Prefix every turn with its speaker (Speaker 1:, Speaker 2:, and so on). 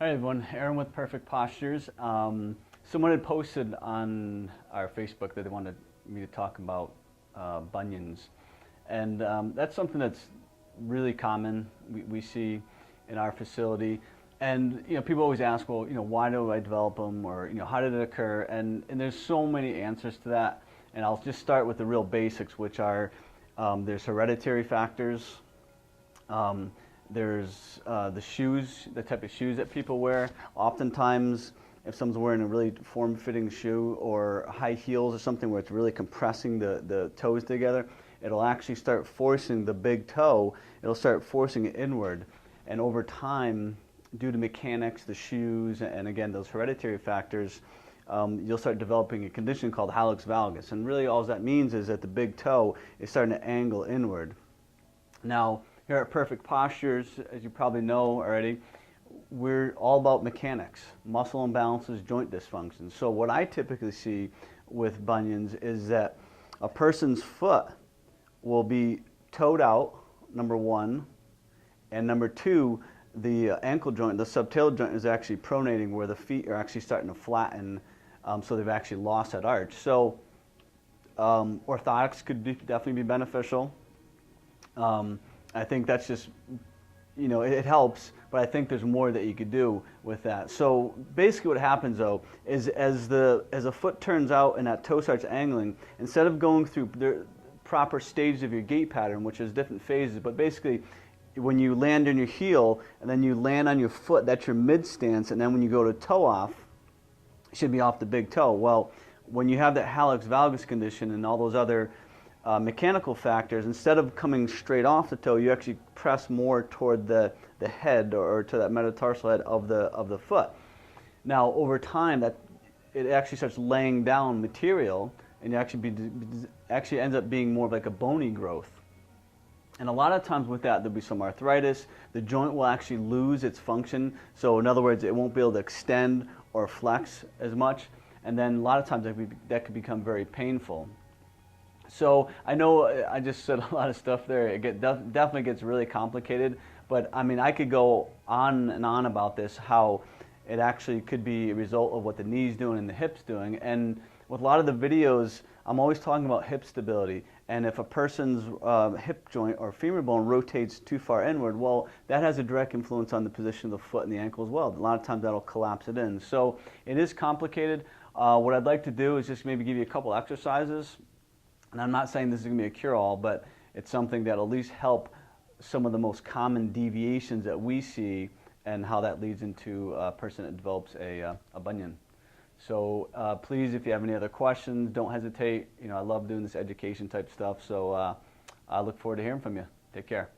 Speaker 1: Hi everyone, Aaron with Perfect Postures. Someone had posted on our Facebook that they wanted me to talk about bunions, and that's something that's really common. We see in our facility, and people always ask, well, why do I develop them, or how did it occur? And there's so many answers to that. And I'll just start with the real basics, which are there's hereditary factors. There's the shoes, the type of shoes that people wear. Oftentimes, if someone's wearing a really form-fitting shoe or high heels or something where it's really compressing the toes together, it'll actually start forcing the big toe, it'll start forcing it inward. And over time, due to mechanics, the shoes, and again, those hereditary factors, you'll start developing a condition called hallux valgus. And really all that means is that the big toe is starting to angle inward. Now, here at Perfect Postures, as you probably know already, we're all about mechanics, muscle imbalances, joint dysfunction. So what I typically see with bunions is that a person's foot will be toed out, number one, and number two, the ankle joint, the subtalar joint is actually pronating where the feet are actually starting to flatten, so they've actually lost that arch. So orthotics could definitely be beneficial. I think that's just, it helps, but I think there's more that you could do with that. So basically what happens though is as a foot turns out and that toe starts angling, instead of going through the proper stages of your gait pattern, which is different phases, but basically when you land on your heel and then you land on your foot, that's your mid stance, and then when you go to toe off, it should be off the big toe. Well, when you have that hallux valgus condition and all those other mechanical factors, instead of coming straight off the toe, you actually press more toward the head or to that metatarsal head of the foot. Now, over time, that it actually starts laying down material, and it actually ends up being more of like a bony growth. And a lot of times with that, there'll be some arthritis. The joint will actually lose its function. So in other words, it won't be able to extend or flex as much. And then a lot of times that could become very painful. So I know I just said a lot of stuff there. It definitely gets really complicated, but I mean, I could go on and on about this, how it actually could be a result of what the knee's doing and the hip's doing. And with a lot of the videos, I'm always talking about hip stability. And if a person's hip joint or femur bone rotates too far inward, well, that has a direct influence on the position of the foot and the ankle as well. A lot of times that'll collapse it in. So it is complicated. What I'd like to do is just maybe give you a couple exercises. And I'm not saying this is going to be a cure-all, but it's something that will at least help some of the most common deviations that we see and how that leads into a person that develops a bunion. So please, if you have any other questions, don't hesitate. I love doing this education type stuff, so I look forward to hearing from you. Take care.